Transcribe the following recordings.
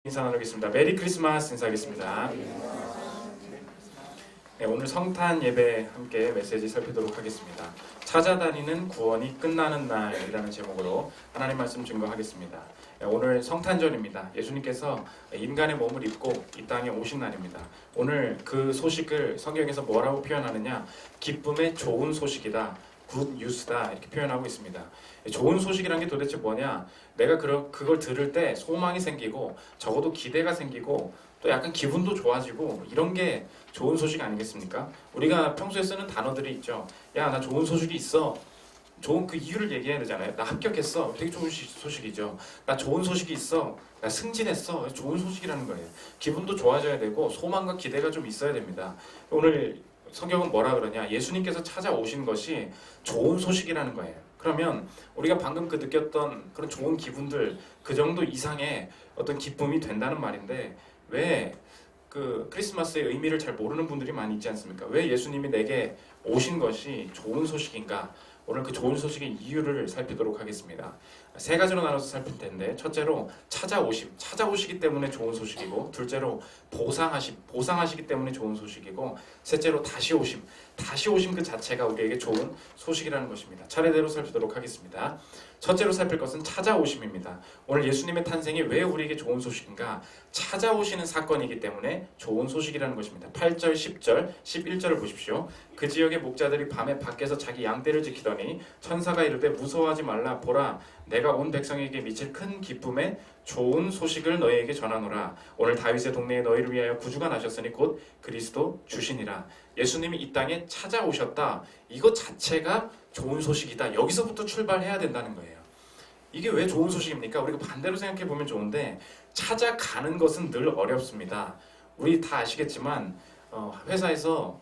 인사 나누겠습니다. 메리 크리스마스 인사하겠습니다. 네, 오늘 성탄 예배 함께 메시지 살피도록 하겠습니다. 찾아다니는 구원이 끝나는 날이라는 제목으로 하나님 말씀 증거하겠습니다. 네, 오늘 성탄절입니다. 예수님께서 인간의 몸을 입고 이 땅에 오신 날입니다. 오늘 그 소식을 성경에서 뭐라고 표현하느냐? 기쁨의 좋은 소식이다. 굿 뉴스다 이렇게 표현하고 있습니다. 좋은 소식이란 게 도대체 뭐냐? 내가 그걸 들을 때 소망이 생기고 적어도 기대가 생기고 또 약간 기분도 좋아지고 이런 게 좋은 소식 아니겠습니까? 우리가 평소에 쓰는 단어들이 있죠. 야, 나 좋은 소식이 있어. 좋은 그 이유를 얘기해야 되잖아요. 나 합격했어. 되게 좋은 소식이죠. 나 좋은 소식이 있어. 나 승진했어. 좋은 소식이라는 거예요. 기분도 좋아져야 되고 소망과 기대가 좀 있어야 됩니다. 오늘 성경은 뭐라 그러냐? 예수님께서 찾아오신 것이 좋은 소식이라는 거예요. 그러면 우리가 방금 그 느꼈던 그런 좋은 기분들 그 정도 이상의 어떤 기쁨이 된다는 말인데 왜 그 크리스마스의 의미를 잘 모르는 분들이 많이 있지 않습니까? 왜 예수님이 내게 오신 것이 좋은 소식인가? 오늘 그 좋은 소식의 이유를 살피도록 하겠습니다. 세 가지로 나눠서 살필 텐데 첫째로 찾아오시기 때문에 좋은 소식이고, 둘째로 보상하시기 때문에 좋은 소식이고, 셋째로 다시 오심 그 자체가 우리에게 좋은 소식이라는 것입니다. 차례대로 살피도록 하겠습니다. 첫째로 살필 것은 찾아오심입니다. 오늘 예수님의 탄생이 왜 우리에게 좋은 소식인가? 찾아오시는 사건이기 때문에 좋은 소식이라는 것입니다. 8절, 10절, 11절을 보십시오. 그 지역의 목자들이 밤에 밖에서 자기 양떼를 지키더니 천사가 이르되 무서워하지 말라. 보라, 내가 온 백성에게 미칠 큰 기쁨의 좋은 소식을 너희에게 전하노라. 오늘 다윗의 동네에 너희를 위하여 구주가 나셨으니 곧 그리스도 주시니라. 예수님이 이 땅에 찾아오셨다. 이것 자체가 좋은 소식이다. 여기서부터 출발해야 된다는 거예요. 이게 왜 좋은 소식입니까? 우리가 반대로 생각해 보면 좋은데 찾아가는 것은 늘 어렵습니다. 우리 다 아시겠지만 회사에서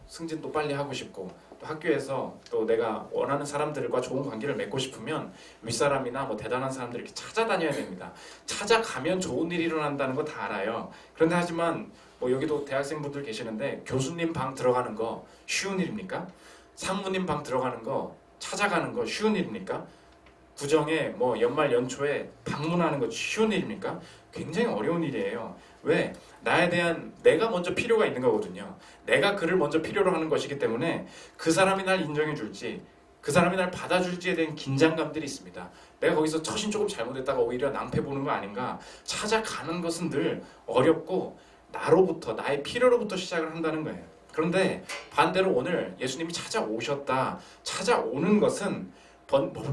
승진도 빨리 하고 싶고, 또 학교에서 또 내가 원하는 사람들과 좋은 관계를 맺고 싶으면 윗사람이나 대단한 사람들을 이렇게 찾아다녀야 됩니다. 찾아가면 좋은 일이 일어난다는 거 다 알아요. 그런데 하지만 여기도 대학생분들 계시는데 교수님 방 들어가는 거 쉬운 일입니까? 상무님 방 들어가는 거 찾아가는 거 쉬운 일입니까? 구정에 연말 연초에 방문하는 거 쉬운 일입니까? 굉장히 어려운 일이에요. 왜? 나에 대한 내가 먼저 필요가 있는 거거든요. 내가 그를 먼저 필요로 하는 것이기 때문에 그 사람이 날 인정해 줄지, 그 사람이 날 받아줄지에 대한 긴장감들이 있습니다. 내가 거기서 처신 조금 잘못했다가 오히려 낭패 보는 거 아닌가? 찾아가는 것은 늘 어렵고 나로부터, 나의 필요로부터 시작을 한다는 거예요. 그런데 반대로 오늘 예수님이 찾아오셨다. 찾아오는 것은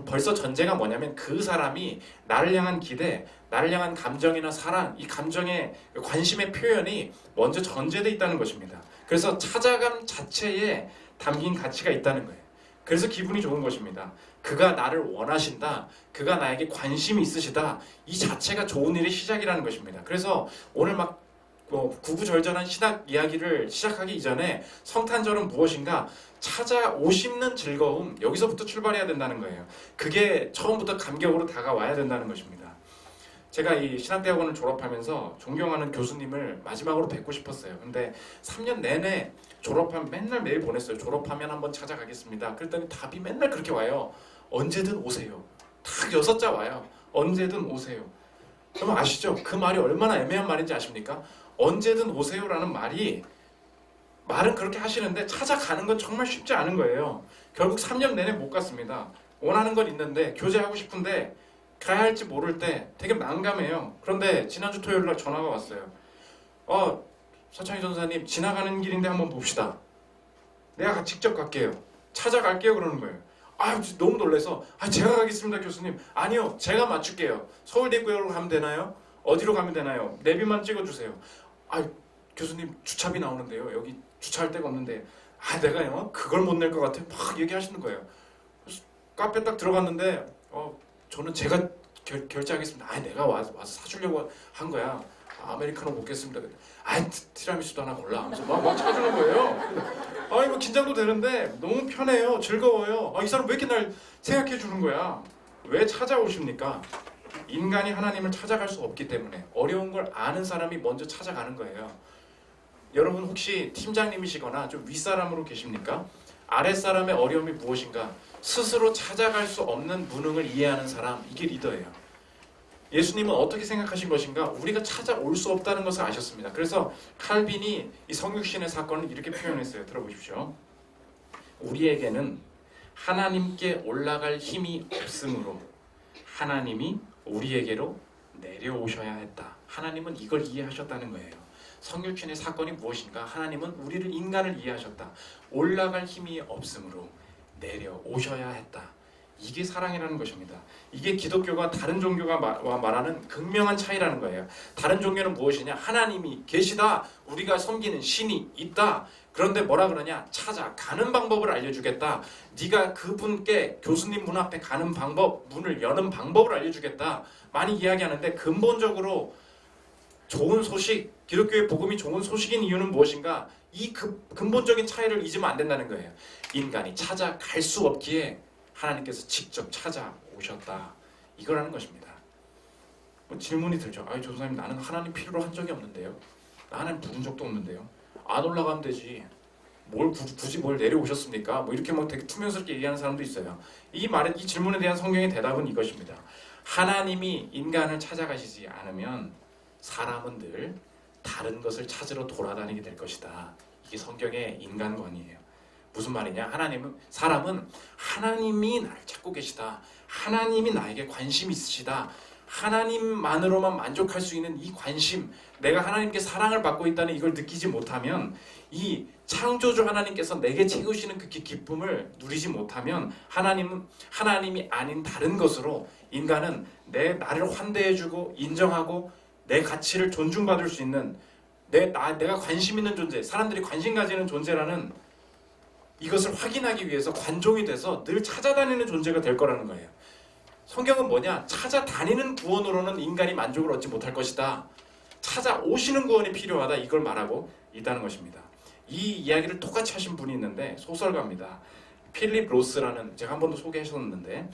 벌써 전제가 뭐냐면 그 사람이 나를 향한 기대, 나를 향한 감정이나 사랑, 이 감정의 관심의 표현이 먼저 전제되어 있다는 것입니다. 그래서 찾아감 자체에 담긴 가치가 있다는 거예요. 그래서 기분이 좋은 것입니다. 그가 나를 원하신다, 그가 나에게 관심이 있으시다, 이 자체가 좋은 일의 시작이라는 것입니다. 그래서 오늘 구구절절한 신학 이야기를 시작하기 이전에 성탄절은 무엇인가? 찾아오시는 즐거움, 여기서부터 출발해야 된다는 거예요. 그게 처음부터 감격으로 다가와야 된다는 것입니다. 제가 이 신학대학원을 졸업하면서 존경하는 교수님을 마지막으로 뵙고 싶었어요. 근데 3년 내내 졸업하면 맨날 메일 보냈어요. 졸업하면 한번 찾아가겠습니다. 그랬더니 답이 맨날 그렇게 와요. 언제든 오세요. 딱 6자 와요. 언제든 오세요. 그럼 아시죠? 그 말이 얼마나 애매한 말인지 아십니까? 언제든 오세요라는 말은 그렇게 하시는데 찾아가는 건 정말 쉽지 않은 거예요. 결국 3년 내내 못 갔습니다. 원하는 건 있는데 교제하고 싶은데 가야 할지 모를 때 되게 난감해요. 그런데 지난주 토요일 날 전화가 왔어요. 서창희 전사님, 지나가는 길인데 한번 봅시다. 내가 직접 갈게요. 찾아갈게요. 그러는 거예요. 너무 놀라서 제가 가겠습니다 교수님. 아니요, 제가 맞출게요. 서울대구역으로 가면 되나요? 어디로 가면 되나요? 내비만 찍어주세요. 교수님, 주차비 나오는데요. 여기 주차할 데가 없는데. 내가요? 그걸 못 낼 것 같아요. 막 얘기하시는 거예요. 카페 딱 들어갔는데 저는 제가 결제하겠습니다. 내가 와서 사주려고 한 거야. 아메리카노 먹겠습니다. 티라미수도 하나 골라 하면서 막 찾는 거예요. 긴장도 되는데 너무 편해요. 즐거워요. 이 사람 왜 이렇게 날 생각해 주는 거야? 왜 찾아오십니까? 인간이 하나님을 찾아갈 수 없기 때문에 어려운 걸 아는 사람이 먼저 찾아가는 거예요. 여러분 혹시 팀장님이시거나 좀 윗사람으로 계십니까? 아랫사람의 어려움이 무엇인가? 스스로 찾아갈 수 없는 무능을 이해하는 사람, 이게 리더예요. 예수님은 어떻게 생각하신 것인가? 우리가 찾아올 수 없다는 것을 아셨습니다. 그래서 칼빈이 이 성육신의 사건을 이렇게 표현했어요. 들어보십시오. 우리에게는 하나님께 올라갈 힘이 없으므로 하나님이 우리에게로 내려오셔야 했다. 하나님은 이걸 이해하셨다는 거예요. 성육신의 사건이 무엇인가? 하나님은 우리를 인간을 이해하셨다. 올라갈 힘이 없으므로 내려오셔야 했다. 이게 사랑이라는 것입니다. 이게 기독교가 다른 종교가 말하는 극명한 차이라는 거예요. 다른 종교는 무엇이냐? 하나님이 계시다. 우리가 섬기는 신이 있다. 그런데 뭐라 그러냐? 찾아가는 방법을 알려주겠다. 네가 그분께 교수님 문 앞에 가는 방법, 문을 여는 방법을 알려주겠다. 많이 이야기하는데 근본적으로 좋은 소식, 기독교의 복음이 좋은 소식인 이유는 무엇인가? 이 근본적인 차이를 잊으면 안 된다는 거예요. 인간이 찾아갈 수 없기에 하나님께서 직접 찾아오셨다. 이거라는 것입니다. 뭐 질문이 들죠. 아니 조사님, 나는 하나님 필요로 한 적이 없는데요. 나 하나님 부른 적도 없는데요. 안 올라가면 되지. 굳이 뭘 내려오셨습니까? 뭐 이렇게 막 되게 투명스럽게 얘기하는 사람도 있어요. 이 질문에 대한 성경의 대답은 이것입니다. 하나님이 인간을 찾아가시지 않으면 사람은 늘 다른 것을 찾으러 돌아다니게 될 것이다. 이게 성경의 인간관이에요. 무슨 말이냐? 사람은 하나님이 나를 찾고 계시다. 하나님이 나에게 관심이 있으시다. 하나님만으로만 만족할 수 있는 이 관심, 내가 하나님께 사랑을 받고 있다는 이걸 느끼지 못하면, 이 창조주 하나님께서 내게 채우시는 그 기쁨을 누리지 못하면 하나님이 아닌 다른 것으로 인간은 나를 환대해주고 인정하고 내 가치를 존중받을 수 있는 내가 관심 있는 존재, 사람들이 관심 가지는 존재라는 이것을 확인하기 위해서 관종이 돼서 늘 찾아다니는 존재가 될 거라는 거예요. 성경은 뭐냐? 찾아다니는 구원으로는 인간이 만족을 얻지 못할 것이다. 찾아오시는 구원이 필요하다. 이걸 말하고 있다는 것입니다. 이 이야기를 똑같이 하신 분이 있는데 소설가입니다. 필립 로스라는, 제가 한 번도 소개하셨는데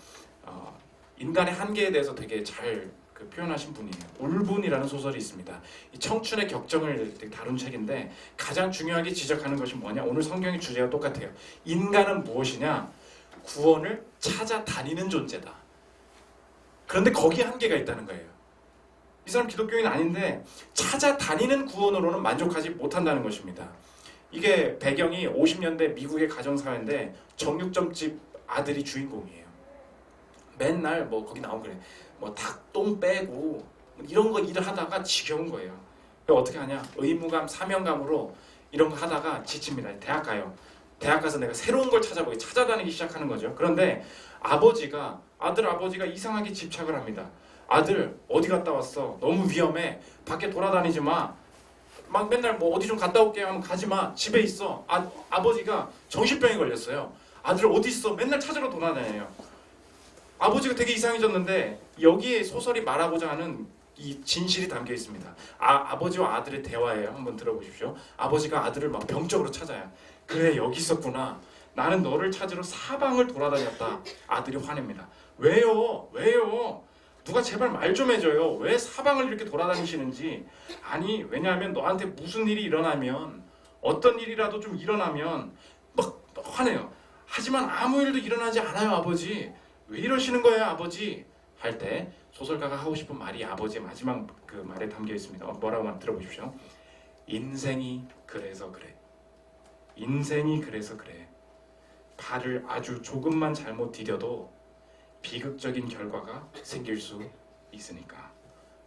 인간의 한계에 대해서 되게 잘 표현하신 분이에요. 울분이라는 소설이 있습니다. 이 청춘의 격정을 다룬 책인데 가장 중요하게 지적하는 것이 뭐냐? 오늘 성경의 주제와 똑같아요. 인간은 무엇이냐? 구원을 찾아다니는 존재다. 그런데 거기에 한계가 있다는 거예요. 이 사람 기독교인 아닌데 찾아다니는 구원으로는 만족하지 못한다는 것입니다. 이게 배경이 50년대 미국의 가정사회인데 정육점집 아들이 주인공이에요. 맨날 뭐 거기 나오고 그래. 뭐 닭똥 빼고 이런 거 일을 하다가 지겨운 거예요. 어떻게 하냐? 의무감, 사명감으로 이런 거 하다가 지칩니다. 대학 가요. 대학 가서 내가 새로운 걸 찾아다니기 시작하는 거죠. 그런데 아들 아버지가 이상하게 집착을 합니다. 아들 어디 갔다 왔어? 너무 위험해. 밖에 돌아다니지 마. 막 맨날 뭐 어디 좀 갔다 올게 하면 가지 마. 집에 있어. 아버지가 정신병에 걸렸어요. 아들 어디 있어? 맨날 찾으러 돌아다녀요. 아버지가 되게 이상해졌는데 여기에 소설이 말하고자 하는 이 진실이 담겨 있습니다. 아버지와 아들의 대화예요. 한번 들어보십시오. 아버지가 아들을 막 병적으로 찾아요. 그래, 여기 있었구나. 나는 너를 찾으러 사방을 돌아다녔다. 아들이 화냅니다. 왜요? 누가 제발 말 좀 해줘요. 왜 사방을 이렇게 돌아다니시는지. 아니, 왜냐하면 너한테 무슨 일이 일어나면, 어떤 일이라도 좀 일어나면 막 화내요. 하지만 아무 일도 일어나지 않아요, 아버지. 왜 이러시는 거예요, 아버지? 할 때 소설가가 하고 싶은 말이 아버지의 마지막 그 말에 담겨 있습니다. 뭐라고 들어보십시오. 인생이 그래서 그래. 인생이 그래서 그래. 발을 아주 조금만 잘못 디뎌도 비극적인 결과가 생길 수 있으니까.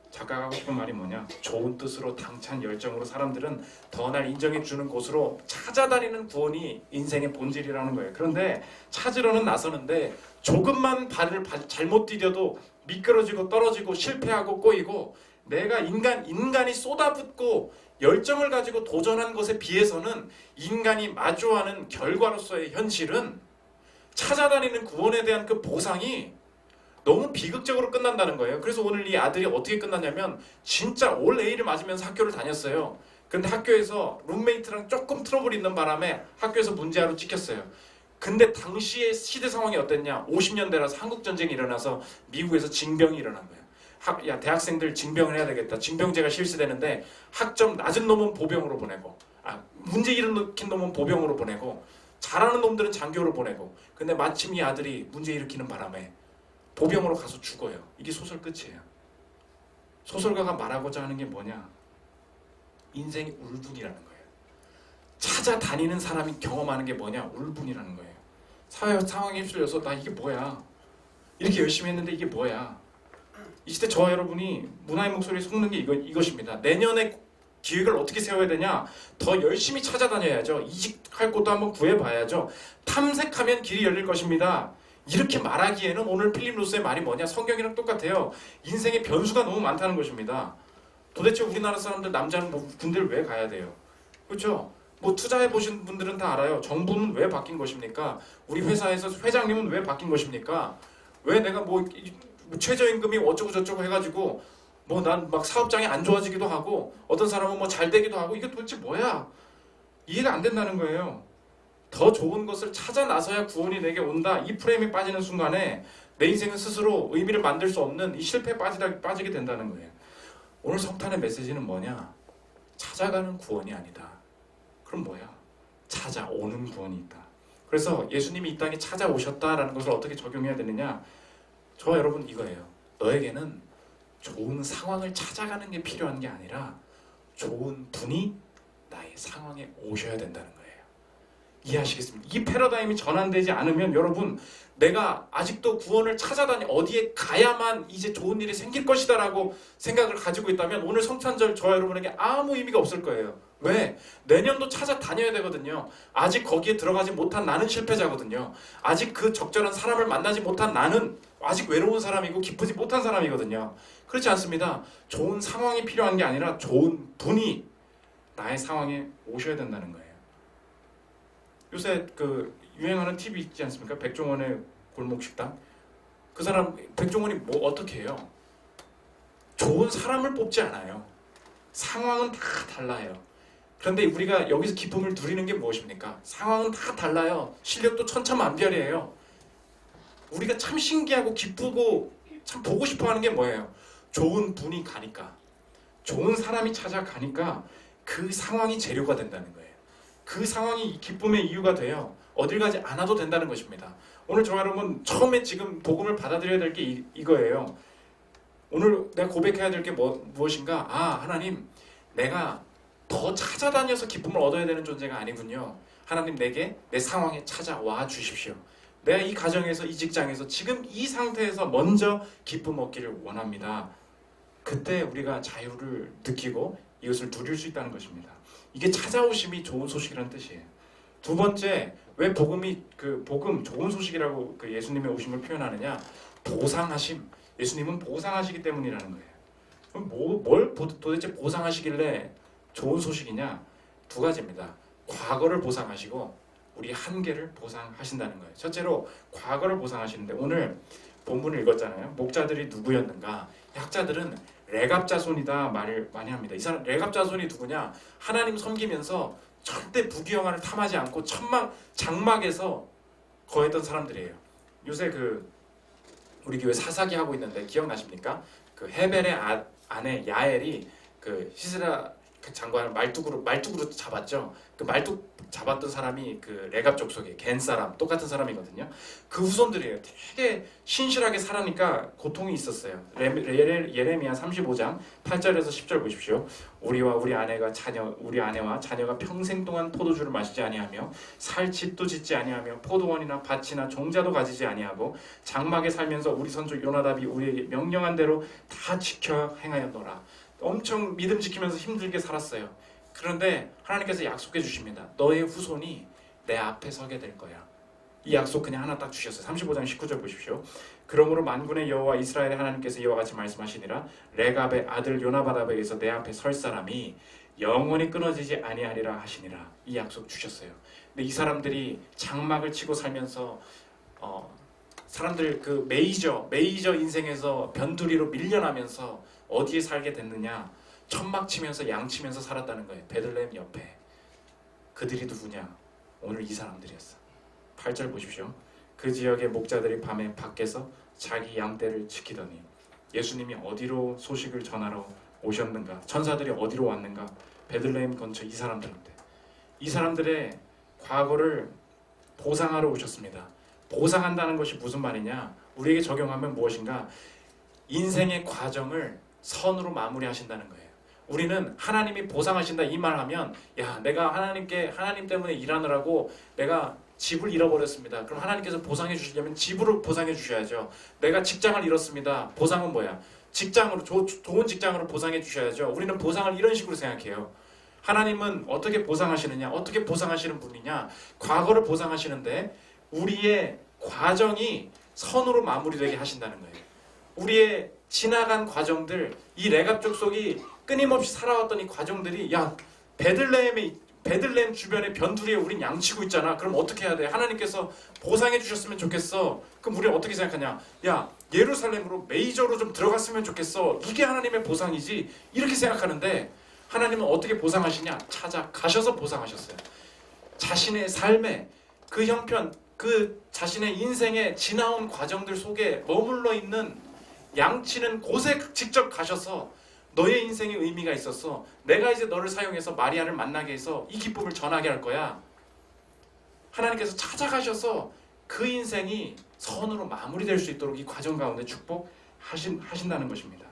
작가가 하고 싶은 말이 뭐냐? 좋은 뜻으로 당찬 열정으로 사람들은 더 날 인정해주는 곳으로 찾아다니는 구원이 인생의 본질이라는 거예요. 그런데 찾으러는 나서는데 조금만 발을 잘못 디뎌도 미끄러지고 떨어지고 실패하고 꼬이고, 내가 인간이 쏟아붓고 열정을 가지고 도전한 것에 비해서는 인간이 마주하는 결과로서의 현실은 찾아다니는 구원에 대한 그 보상이 너무 비극적으로 끝난다는 거예요. 그래서 오늘 이 아들이 어떻게 끝났냐면 진짜 올 A를 맞으면서 학교를 다녔어요. 근데 학교에서 룸메이트랑 조금 트러블이 있는 바람에 학교에서 문제아로 찍혔어요. 근데 당시의 시대 상황이 어땠냐? 50년대라서 한국전쟁이 일어나서 미국에서 징병이 일어난 거예요. 야, 대학생들 징병을 해야 되겠다. 징병제가 실시되는데 학점 낮은 놈은 보병으로 보내고, 문제 일으킨 놈은 보병으로 보내고, 잘하는 놈들은 장교로 보내고. 근데 마침 이 아들이 문제 일으키는 바람에 보병으로 가서 죽어요. 이게 소설 끝이에요. 소설가가 말하고자 하는 게 뭐냐? 인생이 울분이라는 거예요. 찾아다니는 사람이 경험하는 게 뭐냐? 울분이라는 거예요. 사회 상황에 휩쓸려서 나 이게 뭐야? 이렇게 열심히 했는데 이게 뭐야? 이 시대 저와 여러분이 문화의 목소리에 속는 게 이것입니다. 내년에 기획을 어떻게 세워야 되냐? 더 열심히 찾아다녀야죠. 이직할 곳도 한번 구해봐야죠. 탐색하면 길이 열릴 것입니다. 이렇게 말하기에는 오늘 필립 로스의 말이 뭐냐? 성경이랑 똑같아요. 인생의 변수가 너무 많다는 것입니다. 도대체 우리나라 사람들 남자는 뭐 군대를 왜 가야 돼요? 그렇죠? 뭐 투자해 보신 분들은 다 알아요. 정부는 왜 바뀐 것입니까? 우리 회사에서 회장님은 왜 바뀐 것입니까? 왜 내가 뭐 최저임금이 어쩌고 저쩌고 해가지고 뭐 난 막 사업장이 안 좋아지기도 하고 어떤 사람은 뭐 잘 되기도 하고 이게 도대체 뭐야? 이해가 안 된다는 거예요. 더 좋은 것을 찾아 나서야 구원이 내게 온다. 이 프레임에 빠지는 순간에 내 인생은 스스로 의미를 만들 수 없는 이 실패에 빠지게 된다는 거예요. 오늘 성탄의 메시지는 뭐냐? 찾아가는 구원이 아니다. 그럼 뭐야? 찾아오는 구원이 있다. 그래서 예수님이 이 땅에 찾아오셨다라는 것을 어떻게 적용해야 되느냐? 저와 여러분 이거예요. 너에게는 좋은 상황을 찾아가는 게 필요한 게 아니라 좋은 분이 나의 상황에 오셔야 된다는 거예요. 이해하시겠습니까? 이 패러다임이 전환되지 않으면 여러분 내가 아직도 구원을 찾아다니 어디에 가야만 이제 좋은 일이 생길 것이다 라고 생각을 가지고 있다면 오늘 성탄절 저와 여러분에게 아무 의미가 없을 거예요. 왜? 내년도 찾아다녀야 되거든요. 아직 거기에 들어가지 못한 나는 실패자거든요. 아직 그 적절한 사람을 만나지 못한 나는 아직 외로운 사람이고 기쁘지 못한 사람이거든요. 그렇지 않습니다. 좋은 상황이 필요한 게 아니라 좋은 분이 나의 상황에 오셔야 된다는 거예요. 요새 그 유행하는 TV 있지 않습니까? 백종원의 골목식당. 그 사람 백종원이 뭐 어떻게 해요? 좋은 사람을 뽑지 않아요. 상황은 다 달라요. 그런데 우리가 여기서 기쁨을 누리는 게 무엇입니까? 상황은 다 달라요. 실력도 천차만별이에요. 우리가 참 신기하고 기쁘고 참 보고 싶어하는 게 뭐예요? 좋은 분이 가니까, 좋은 사람이 찾아가니까 그 상황이 재료가 된다는 거예요. 그 상황이 기쁨의 이유가 돼요. 어딜 가지 않아도 된다는 것입니다. 오늘 저와 여러분 처음에 지금 복음을 받아들여야 될 게 이거예요. 오늘 내가 고백해야 될 게 무엇인가? 하나님, 내가 더 찾아다녀서 기쁨을 얻어야 되는 존재가 아니군요. 하나님, 내게 내 상황에 찾아와 주십시오. 내가 이 가정에서, 이 직장에서 지금 이 상태에서 먼저 기쁨 얻기를 원합니다. 그때 우리가 자유를 느끼고 이것을 누릴 수 있다는 것입니다. 이게 찾아오심이 좋은 소식이라는 뜻이에요. 두 번째, 왜 복음이 복음 좋은 소식이라고 예수님의 오심을 표현하느냐? 보상하심. 예수님은 보상하시기 때문이라는 거예요. 그럼 뭘 도대체 보상하시길래 좋은 소식이냐? 두 가지입니다. 과거를 보상하시고 우리 한계를 보상하신다는 거예요. 첫째로 과거를 보상하시는데 오늘 본문을 읽었잖아요. 목자들이 누구였는가? 학자들은 레갑 자손이다 말을 많이 합니다. 이 사람 레갑 자손이 누구냐? 하나님 섬기면서 절대 부귀영화를 탐하지 않고 장막에서 거했던 사람들이에요. 요새 우리 교회 사사기 하고 있는데 기억나십니까? 헤벨의 아내 야엘이 시스라 장관을 말뚝으로 잡았죠. 그 말뚝 잡았던 사람이 레갑 족속의 겐 사람, 똑같은 사람이거든요. 그 후손들이에요. 되게 신실하게 살아니까 고통이 있었어요. 예레미야 35장 8절에서 10절 보십시오. 우리 아내와 자녀가 평생 동안 포도주를 마시지 아니하며 살 집도 짓지 아니하며 포도원이나 밭이나 종자도 가지지 아니하고 장막에 살면서 우리 선조 요나답이 우리에게 명령한 대로 다 지켜 행하였노라. 엄청 믿음 지키면서 힘들게 살았어요. 그런데 하나님께서 약속해 주십니다. 너의 후손이 내 앞에 서게 될 거야. 이 약속 그냥 하나 딱 주셨어요. 35장 19절 보십시오. 그러므로 만군의 여호와 이스라엘의 하나님께서 이와 같이 말씀하시니라. 레갑의 아들 요나바답에게서 내 앞에 설 사람이 영원히 끊어지지 아니하리라 하시니라. 이 약속 주셨어요. 근데 이 사람들이 장막을 치고 살면서 사람들 메이저 인생에서 변두리로 밀려나면서 어디에 살게 됐느냐? 천막 치면서 양 치면서 살았다는 거예요. 베들레헴 옆에. 그들이 누구냐? 오늘 이 사람들이었어. 8절 보십시오. 그 지역의 목자들이 밤에 밖에서 자기 양떼를 지키더니 예수님이 어디로 소식을 전하러 오셨는가? 천사들이 어디로 왔는가? 베들레헴 근처 이 사람들인데 이 사람들의 과거를 보상하러 오셨습니다. 보상한다는 것이 무슨 말이냐? 우리에게 적용하면 무엇인가? 인생의 과정을 선으로 마무리하신다는 거예요. 우리는 하나님이 보상하신다 이 말하면 야 내가 하나님 때문에 일하느라고 내가 집을 잃어버렸습니다. 그럼 하나님께서 보상해 주시려면 집으로 보상해 주셔야죠. 내가 직장을 잃었습니다. 보상은 뭐야? 직장으로 좋은 직장으로 보상해 주셔야죠. 우리는 보상을 이런 식으로 생각해요. 하나님은 어떻게 보상하시느냐? 어떻게 보상하시는 분이냐? 과거를 보상하시는데 우리의 과정이 선으로 마무리되게 하신다는 거예요. 우리의 지나간 과정들, 이 레갑 족속이 끊임없이 살아왔던 이 과정들이 야 베들레헴 주변의 변두리에 우린 양치고 있잖아. 그럼 어떻게 해야 돼? 하나님께서 보상해 주셨으면 좋겠어. 그럼 우리는 어떻게 생각하냐? 야 예루살렘으로 메이저로 좀 들어갔으면 좋겠어. 이게 하나님의 보상이지. 이렇게 생각하는데 하나님은 어떻게 보상하시냐? 찾아가셔서 보상하셨어요. 자신의 삶에 그 형편, 그 자신의 인생에 지나온 과정들 속에 머물러 있는 양치는 곳에 직접 가셔서 너의 인생에 의미가 있었어. 내가 이제 너를 사용해서 마리아를 만나게 해서 이 기쁨을 전하게 할 거야. 하나님께서 찾아가셔서 그 인생이 선으로 마무리될 수 있도록 이 과정 가운데 축복하신다는 것입니다.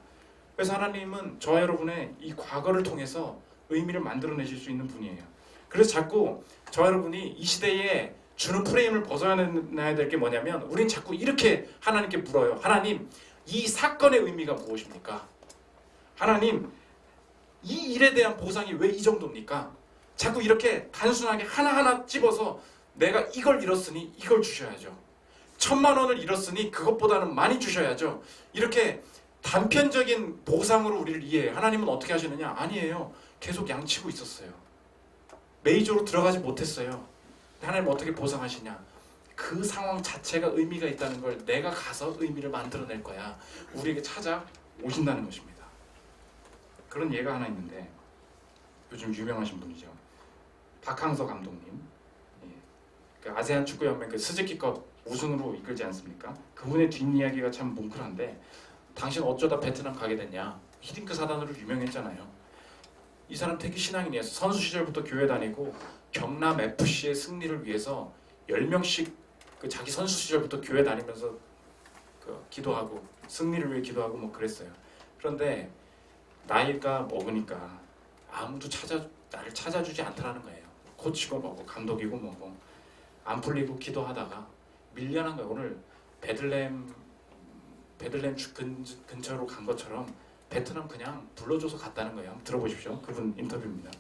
그래서 하나님은 저와 여러분의 이 과거를 통해서 의미를 만들어내실 수 있는 분이에요. 그래서 자꾸 저와 여러분이 이 시대에 주는 프레임을 벗어나야 될 게 뭐냐면 우린 자꾸 이렇게 하나님께 물어요. 하나님, 이 사건의 의미가 무엇입니까? 하나님, 이 일에 대한 보상이 왜 이 정도입니까? 자꾸 이렇게 단순하게 하나하나 찝어서 내가 이걸 잃었으니 이걸 주셔야죠. 1,000만 원을 잃었으니 그것보다는 많이 주셔야죠. 이렇게 단편적인 보상으로 우리를 이해해요. 하나님은 어떻게 하시느냐? 아니에요. 계속 양치고 있었어요. 메이저로 들어가지 못했어요. 하나님은 어떻게 보상하시냐? 그 상황 자체가 의미가 있다는 걸 내가 가서 의미를 만들어낼 거야. 우리에게 찾아오신다는 것입니다. 그런 예가 하나 있는데 요즘 유명하신 분이죠. 박항서 감독님. 그 아세안 축구연맹 그 스즈키컵 우승으로 이끌지 않습니까? 그분의 뒷이야기가 참 뭉클한데 당신 어쩌다 베트남 가게 됐냐? 히딩크 사단으로 유명했잖아요. 이 사람 되게 신앙인이었어. 선수 시절부터 교회 다니고 경남 FC의 승리를 위해서 10명씩 그 자기 선수 시절부터 교회 다니면서 그 기도하고 승리를 위해 기도하고 뭐 그랬어요. 그런데 나이가 먹으니까 아무도 나를 찾아주지 않더라는 거예요. 코치고 뭐고 감독이고 뭐고 안 풀리고 기도하다가 밀려난 거예요. 오늘 베들레헴 근처로 간 것처럼 베트남 그냥 불러줘서 갔다는 거예요. 한번 들어보십시오. 그분 인터뷰입니다.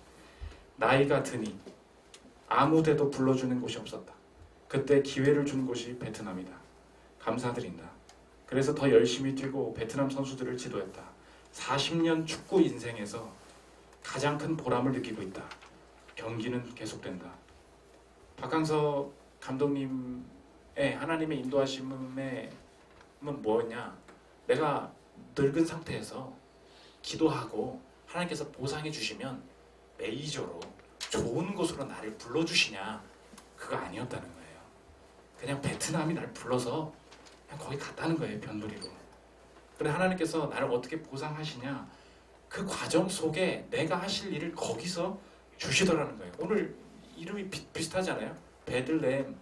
나이가 드니 아무데도 불러주는 곳이 없었다. 그때 기회를 준 곳이 베트남이다. 감사드린다. 그래서 더 열심히 뛰고 베트남 선수들을 지도했다. 40년 축구 인생에서 가장 큰 보람을 느끼고 있다. 경기는 계속된다. 박항서 감독님의 하나님의 인도하심은 뭐냐? 내가 늙은 상태에서 기도하고 하나님께서 보상해 주시면 메이저로 좋은 곳으로 나를 불러주시냐? 그거 아니었다는 거예요. 그냥 베트남이 나를 불러서 그냥 거기 갔다는 거예요. 변두리로. 그런데 하나님께서 나를 어떻게 보상하시냐? 그 과정 속에 내가 하실 일을 거기서 주시더라는 거예요. 오늘 이름이 비슷하잖아요. 베들레헴,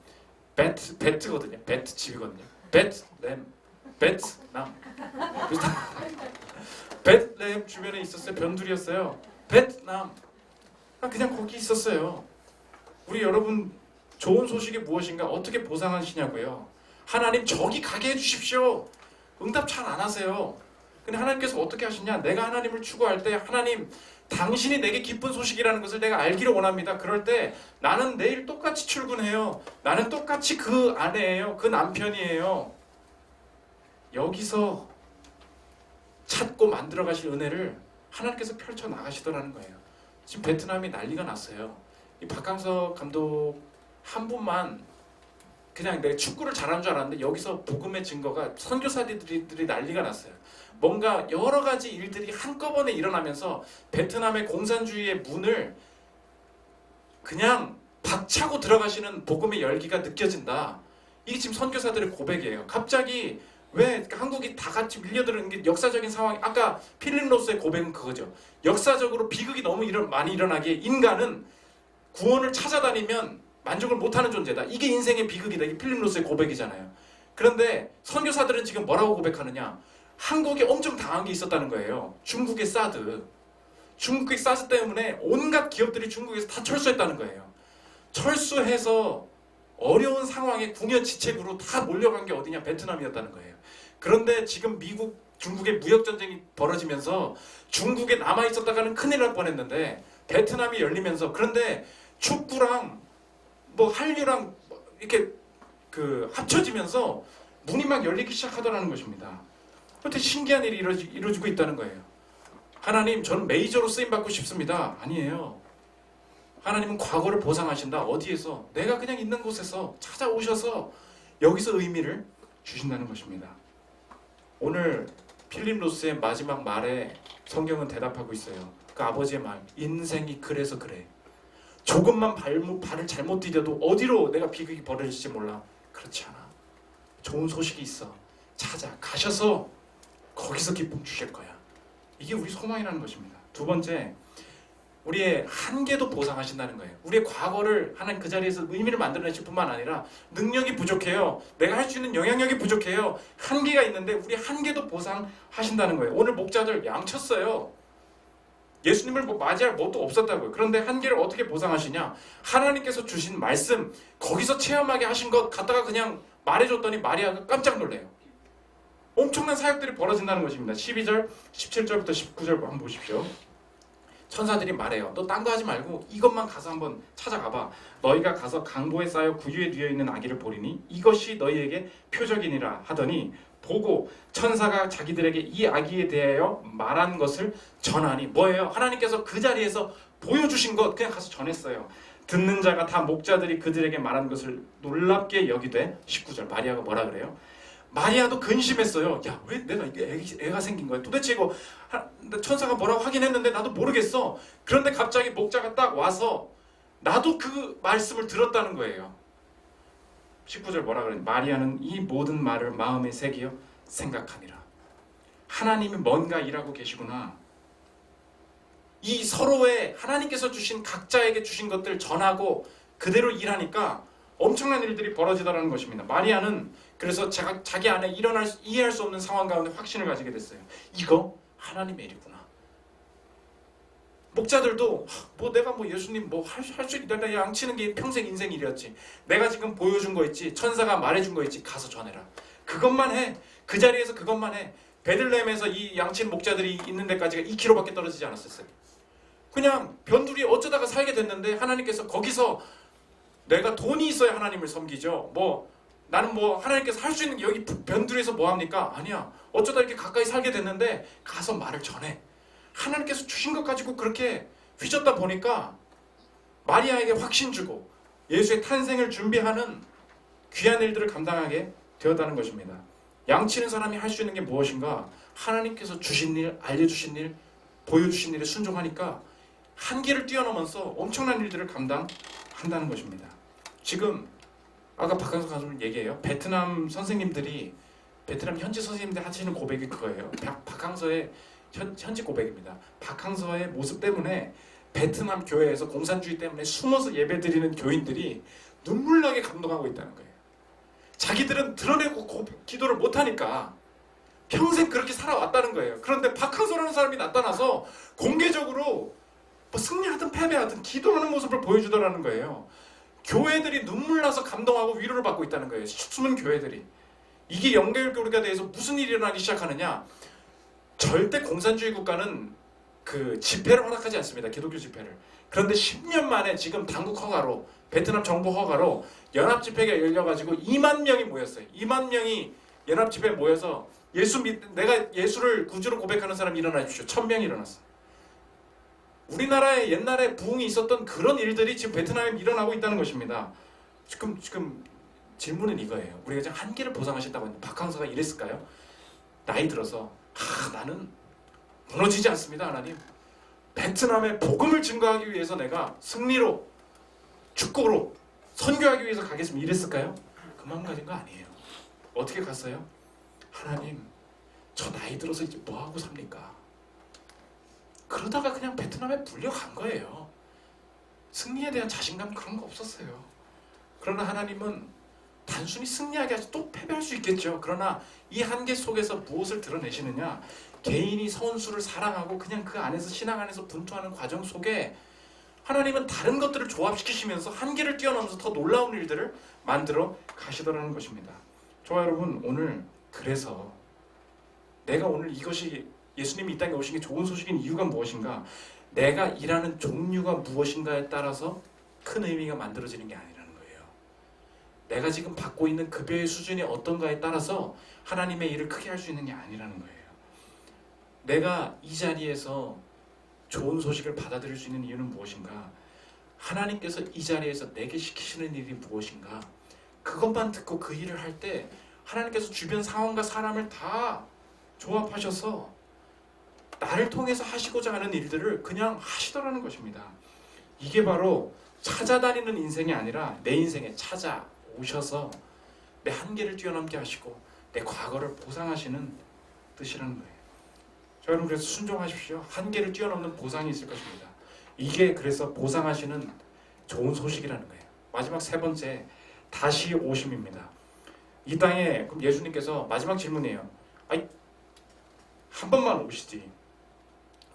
베트거든요. 베트 집이거든요. 베트렘, 베트남. 베들레헴 주변에 있었어요. 변두리였어요. 베트남. 그냥 거기 있었어요. 우리 여러분 좋은 소식이 무엇인가? 어떻게 보상하시냐고요? 하나님 저기 가게 해주십시오. 응답 잘 안 하세요. 근데 하나님께서 어떻게 하시냐? 내가 하나님을 추구할 때 하나님 당신이 내게 기쁜 소식이라는 것을 내가 알기를 원합니다. 그럴 때 나는 내일 똑같이 출근해요. 나는 똑같이 그 아내예요. 그 남편이에요. 여기서 찾고 만들어 가실 은혜를 하나님께서 펼쳐 나가시더라는 거예요. 지금 베트남이 난리가 났어요. 이 박항서 감독 한 분만 그냥 내가 축구를 잘하는 줄 알았는데 여기서 복음의 증거가 선교사들이 난리가 났어요. 뭔가 여러 가지 일들이 한꺼번에 일어나면서 베트남의 공산주의의 문을 그냥 박차고 들어가시는 복음의 열기가 느껴진다. 이게 지금 선교사들의 고백이에요. 갑자기 왜 한국이 다 같이 밀려드는 게 역사적인 상황이 아까 필립로스의 고백은 그거죠. 역사적으로 비극이 너무 많이 일어나기에 인간은 구원을 찾아다니면 만족을 못하는 존재다. 이게 인생의 비극이다. 이게 필립로스의 고백이잖아요. 그런데 선교사들은 지금 뭐라고 고백하느냐? 한국이 엄청 당한 게 있었다는 거예요. 중국의 사드. 중국의 사드 때문에 온갖 기업들이 중국에서 다 철수했다는 거예요. 철수해서 어려운 상황에 궁여지책으로 다 몰려간 게 어디냐? 베트남이었다는 거예요. 그런데 지금 미국, 중국의 무역전쟁이 벌어지면서 중국에 남아있었다가는 큰일 날 뻔했는데 베트남이 열리면서, 그런데 축구랑 뭐 한류랑 이렇게 합쳐지면서 문이 막 열리기 시작하더라는 것입니다. 어떻게 신기한 일이 이루어지고 있다는 거예요. 하나님, 저는 메이저로 쓰임받고 싶습니다. 아니에요. 하나님은 과거를 보상하신다. 어디에서? 내가 그냥 있는 곳에서 찾아오셔서 여기서 의미를 주신다는 것입니다. 오늘 필립 로스의 마지막 말에 성경은 대답하고 있어요. 그 아버지의 말, 인생이 그래서 그래. 조금만 발을 잘못 디뎌도 어디로 내가 비극이 벌어질지 몰라. 그렇지 않아. 좋은 소식이 있어. 가셔서 거기서 기쁨 주실 거야. 이게 우리 소망이라는 것입니다. 두 번째, 우리의 한계도 보상하신다는 거예요. 우리의 과거를 하나님 그 자리에서 의미를 만들어내실 뿐만 아니라 능력이 부족해요. 내가 할 수 있는 영향력이 부족해요. 한계가 있는데 우리 한계도 보상하신다는 거예요. 오늘 목자들 양쳤어요. 예수님을 맞이할 뭣도 없었다고요. 그런데 한계를 어떻게 보상하시냐? 하나님께서 주신 말씀, 거기서 체험하게 하신 것 갖다가 그냥 말해줬더니 마리아가 깜짝 놀래요. 엄청난 사역들이 벌어진다는 것입니다. 12절, 17절부터 19절 한번 보십시오. 천사들이 말해요. 너 딴 거 하지 말고 이것만 가서 한번 찾아가봐. 너희가 가서 강보에 쌓여 구유에 누워 있는 아기를 보리니 이것이 너희에게 표적이니라 하더니, 보고 천사가 자기들에게 이 아기에 대하여 말한 것을 전하니, 뭐예요? 하나님께서 그 자리에서 보여주신 것 그냥 가서 전했어요. 듣는 자가 다 목자들이 그들에게 말한 것을 놀랍게 여기되, 19절 마리아가 뭐라 그래요? 마리아도 근심했어요. 야, 왜 내가 이게 애가 생긴 거야? 도대체 이거 천사가 뭐라고 하긴 했는데 나도 모르겠어. 그런데 갑자기 목자가 딱 와서 나도 그 말씀을 들었다는 거예요. 19절 뭐라 그러니, 마리아는 이 모든 말을 마음에 새기어 생각하니라. 하나님이 뭔가 일하고 계시구나. 이 서로의 하나님께서 주신, 각자에게 주신 것들 전하고 그대로 일하니까 엄청난 일들이 벌어지더라는 것입니다. 마리아는 그래서 자기 안에 이해할 수 없는 상황 가운데 확신을 가지게 됐어요. 이거 하나님의 일이구나. 목자들도 내가 예수님 할 수 있다, 내가 양치는 게 평생 인생 일이었지. 내가 지금 보여준 거 있지, 천사가 말해준 거 있지, 가서 전해라. 그것만 해. 그 자리에서 그것만 해. 베들레헴에서 이 양치는 목자들이 있는 데까지가 2km밖에 떨어지지 않았었어요. 그냥 변두리 어쩌다가 살게 됐는데 하나님께서 거기서, 내가 돈이 있어야 하나님을 섬기죠. 나는 하나님께서 할 수 있는, 여기 변두리에서 뭐 합니까? 아니야. 어쩌다 이렇게 가까이 살게 됐는데 가서 말을 전해. 하나님께서 주신 것 가지고 그렇게 휘젓다 보니까 마리아에게 확신 주고 예수의 탄생을 준비하는 귀한 일들을 감당하게 되었다는 것입니다. 양치는 사람이 할 수 있는 게 무엇인가? 하나님께서 주신 일, 알려주신 일, 보여주신 일에 순종하니까 한계를 뛰어넘어서 엄청난 일들을 감당한다는 것입니다. 지금 아까 박항서 가수님 얘기해요. 베트남 현지 선생님들 하시는 고백이 그거예요. 박항서의 현지 고백입니다. 박항서의 모습 때문에 베트남 교회에서 공산주의 때문에 숨어서 예배드리는 교인들이 눈물나게 감동하고 있다는 거예요. 자기들은 드러내고 기도를 못하니까 평생 그렇게 살아왔다는 거예요. 그런데 박항서라는 사람이 나타나서 공개적으로 승리하든 패배하든 기도하는 모습을 보여주더라는 거예요. 교회들이 눈물나서 감동하고 위로를 받고 있다는 거예요. 숨은 교회들이. 이게 연결교회가 돼서 무슨 일이 일어나기 시작하느냐? 절대 공산주의 국가는 그 집회를 허락하지 않습니다. 기독교 집회를. 그런데 10년 만에 지금 당국 허가로, 베트남 정부 허가로 연합 집회가 열려가지고 2만 명이 모였어요. 2만 명이 연합 집회에 모여서 내가 예수를 구주로 고백하는 사람이 일어나 주십시오. 1000명이 일어났어요. 우리나라에 옛날에 부흥이 있었던 그런 일들이 지금 베트남에 일어나고 있다는 것입니다. 지금 질문은 이거예요. 우리가 지금 한계를 보상하셨다고 했는데 박항서가 이랬을까요? 나이 들어서 나는 무너지지 않습니다. 하나님, 베트남에 복음을 증거하기 위해서 내가 승리로, 축구로 선교하기 위해서 가겠습니다. 이랬을까요? 그 마음 가진 거 아니에요. 어떻게 갔어요? 하나님, 저 나이 들어서 이제 뭐하고 삽니까? 그러다가 그냥 베트남에 불려간 거예요. 승리에 대한 자신감 그런 거 없었어요. 그러나 하나님은 단순히 승리하게 하지 또 패배할 수 있겠죠. 그러나 이 한계 속에서 무엇을 드러내시느냐? 개인이 선수를 사랑하고 그냥 그 안에서 신앙 안에서 분투하는 과정 속에 하나님은 다른 것들을 조합시키시면서 한계를 뛰어넘어서 더 놀라운 일들을 만들어 가시더라는 것입니다. 저와 여러분, 오늘 그래서 내가 오늘 이것이 예수님이 이 땅에 오신 게 좋은 소식인 이유가 무엇인가? 내가 일하는 종류가 무엇인가에 따라서 큰 의미가 만들어지는 게 아니라는 거예요. 내가 지금 받고 있는 급여의 수준이 어떤가에 따라서 하나님의 일을 크게 할 수 있는 게 아니라는 거예요. 내가 이 자리에서 좋은 소식을 받아들일 수 있는 이유는 무엇인가? 하나님께서 이 자리에서 내게 시키시는 일이 무엇인가? 그것만 듣고 그 일을 할 때 하나님께서 주변 상황과 사람을 다 조합하셔서 나를 통해서 하시고자 하는 일들을 그냥 하시더라는 것입니다. 이게 바로 찾아다니는 인생이 아니라 내 인생에 찾아오셔서 내 한계를 뛰어넘게 하시고 내 과거를 보상하시는 뜻이라는 거예요. 자, 여러분, 그래서 순종하십시오. 한계를 뛰어넘는 보상이 있을 것입니다. 이게 그래서 보상하시는 좋은 소식이라는 거예요. 마지막 세 번째, 다시 오심입니다. 이 땅에 그럼 예수님께서 마지막 질문이에요. 아니, 한 번만 오시지.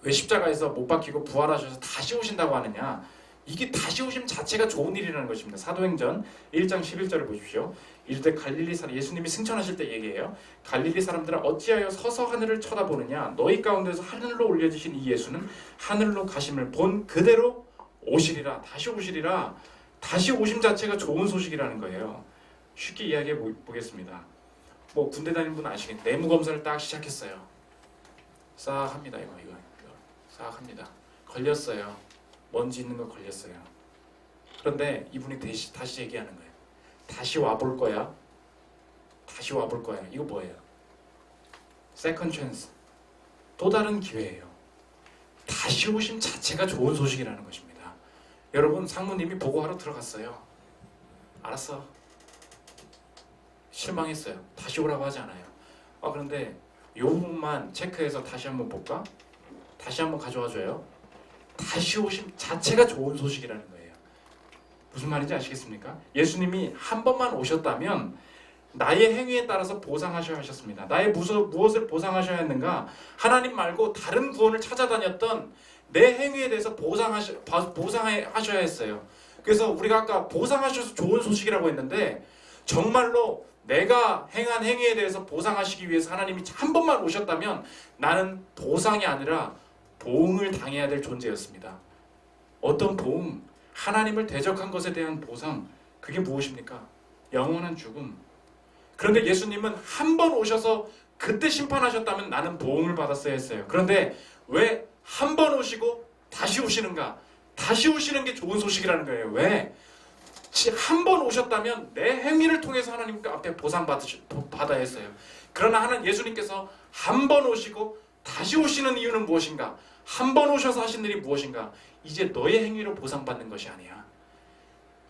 왜 십자가에서 못 박히고 부활하셔서 다시 오신다고 하느냐? 이게 다시 오심 자체가 좋은 일이라는 것입니다. 사도행전 1장 11절을 보십시오. 이르되 갈릴리 사람, 예수님이 승천하실 때 얘기해요. 갈릴리 사람들아 어찌하여 서서 하늘을 쳐다보느냐? 너희 가운데서 하늘로 올려지신 이 예수는 하늘로 가심을 본 그대로 오시리라. 다시 오시리라. 다시 오심 자체가 좋은 소식이라는 거예요. 쉽게 이야기해 보겠습니다. 뭐 군대 다니는 분 아시겠네. 내무 검사를 딱 시작했어요. 싹 합니다. 이거 싹 합니다. 걸렸어요. 먼지 있는 거 걸렸어요. 그런데 이분이 다시 얘기하는 거예요. 다시 와볼 거야. 다시 와볼 거야. 이거 뭐예요? 세컨드 찬스. 또 다른 기회예요. 다시 오심 자체가 좋은 소식이라는 것입니다. 여러분, 상무님이 보고하러 들어갔어요. 알았어. 실망했어요. 다시 오라고 하지 않아요. 그런데 요 부분만 체크해서 다시 한번 볼까? 다시 한번 가져와 줘요. 다시 오심 자체가 좋은 소식이라는 거예요. 무슨 말인지 아시겠습니까? 예수님이 한 번만 오셨다면 나의 행위에 따라서 보상하셔야 하셨습니다. 나의 무엇을 보상하셔야 했는가? 하나님 말고 다른 구원을 찾아다녔던 내 행위에 대해서 보상하셔야 했어요. 그래서 우리가 아까 보상하셔서 좋은 소식이라고 했는데 정말로 내가 행한 행위에 대해서 보상하시기 위해서 하나님이 한 번만 오셨다면 나는 보상이 아니라 보응을 당해야 될 존재였습니다. 어떤 보응? 하나님을 대적한 것에 대한 보상. 그게 무엇입니까? 영원한 죽음. 그런데 예수님은 한 번 오셔서 그때 심판하셨다면 나는 보응을 받았어야 했어요. 그런데 왜 한 번 오시고 다시 오시는가? 다시 오시는 게 좋은 소식이라는 거예요. 왜? 한 번 오셨다면 내 행위를 통해서 하나님 앞에 보상받아야 했어요. 그러나 예수님께서 한 번 오시고 다시 오시는 이유는 무엇인가? 한 번 오셔서 하신 일이 무엇인가? 이제 너의 행위로 보상받는 것이 아니야.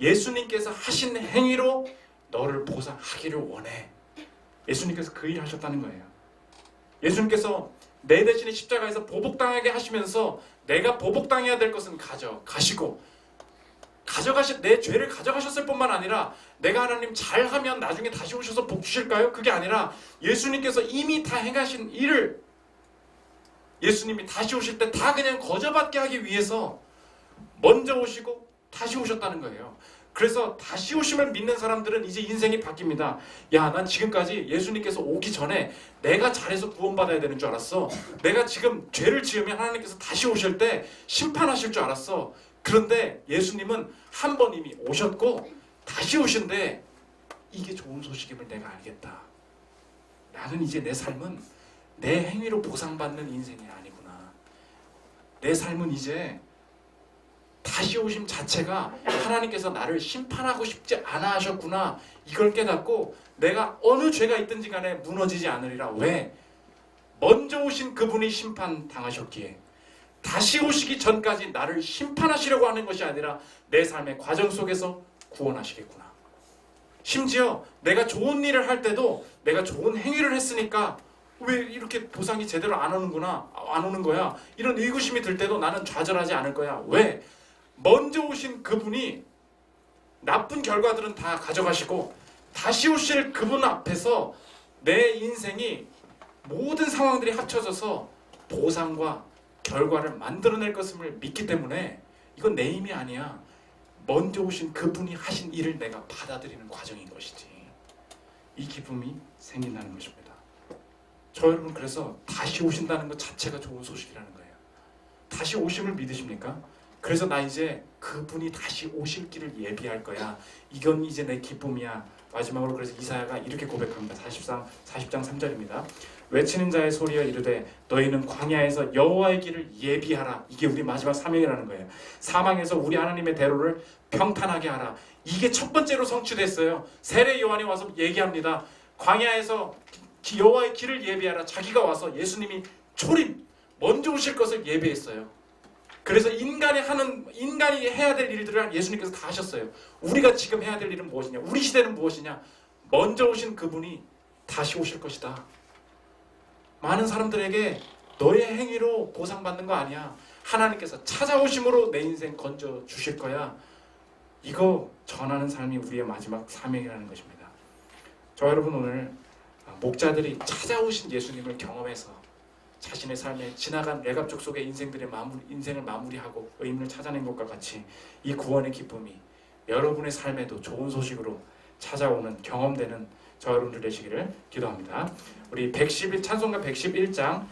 예수님께서 하신 행위로 너를 보상하기를 원해. 예수님께서 그 일을 하셨다는 거예요. 예수님께서 내 대신에 십자가에서 보복당하게 하시면서 내가 보복당해야 될 것은 가시고 내 죄를 가져가셨을 뿐만 아니라 내가 하나님 잘하면 나중에 다시 오셔서 복 주실까요? 그게 아니라 예수님께서 이미 다 행하신 일을 예수님이 다시 오실 때 다 그냥 거저받게 하기 위해서 먼저 오시고 다시 오셨다는 거예요. 그래서 다시 오심을 믿는 사람들은 이제 인생이 바뀝니다. 야, 난 지금까지 예수님께서 오기 전에 내가 잘해서 구원받아야 되는 줄 알았어. 내가 지금 죄를 지으면 하나님께서 다시 오실 때 심판하실 줄 알았어. 그런데 예수님은 한 번 이미 오셨고 다시 오신데 이게 좋은 소식임을 내가 알겠다. 나는 이제 내 삶은 내 행위로 보상받는 인생이 아니구나. 내 삶은 이제 다시 오심 자체가 하나님께서 나를 심판하고 싶지 않아 하셨구나. 이걸 깨닫고 내가 어느 죄가 있든지 간에 무너지지 않으리라. 왜? 먼저 오신 그분이 심판당하셨기에 다시 오시기 전까지 나를 심판하시려고 하는 것이 아니라 내 삶의 과정 속에서 구원하시겠구나. 심지어 내가 좋은 일을 할 때도 내가 좋은 행위를 했으니까 왜 이렇게 보상이 제대로 안 오는 거야? 이런 의구심이 들 때도 나는 좌절하지 않을 거야. 왜? 먼저 오신 그분이 나쁜 결과들은 다 가져가시고 다시 오실 그분 앞에서 내 인생이 모든 상황들이 합쳐져서 보상과 결과를 만들어낼 것임을 믿기 때문에 이건 내 힘이 아니야. 먼저 오신 그분이 하신 일을 내가 받아들이는 과정인 것이지. 이 기쁨이 생긴다는 것입니다. 저 여러분, 그래서 다시 오신다는 것 자체가 좋은 소식이라는 거예요. 다시 오심을 믿으십니까? 그래서 나 이제 그분이 다시 오실 길을 예비할 거야. 이건 이제 내 기쁨이야. 마지막으로 그래서 이사야가 이렇게 고백합니다. 40장 3절입니다. 외치는 자의 소리여 이르되 너희는 광야에서 여호와의 길을 예비하라. 이게 우리 마지막 사명이라는 거예요. 사망에서 우리 하나님의 대로를 평탄하게 하라. 이게 첫 번째로 성취됐어요. 세례 요한이 와서 얘기합니다. 광야에서 여호와의 길을 예비하라. 자기가 와서 예수님이 초림 먼저 오실 것을 예비했어요. 그래서 인간이 해야 될 일들을 예수님께서 다 하셨어요. 우리가 지금 해야 될 일은 무엇이냐? 우리 시대는 무엇이냐? 먼저 오신 그분이 다시 오실 것이다. 많은 사람들에게 너의 행위로 보상받는 거 아니야. 하나님께서 찾아오심으로 내 인생 건져 주실 거야. 이거 전하는 삶이 우리의 마지막 사명이라는 것입니다. 저 여러분, 오늘 목자들이 찾아오신 예수님을 경험해서 자신의 삶에 지나간 레갑족 속의 인생을 마무리하고 의미를 찾아낸 것과 같이 이 구원의 기쁨이 여러분의 삶에도 좋은 소식으로 찾아오는 경험되는 저 여러분들 되시기를 기도합니다. 우리 찬송가 111장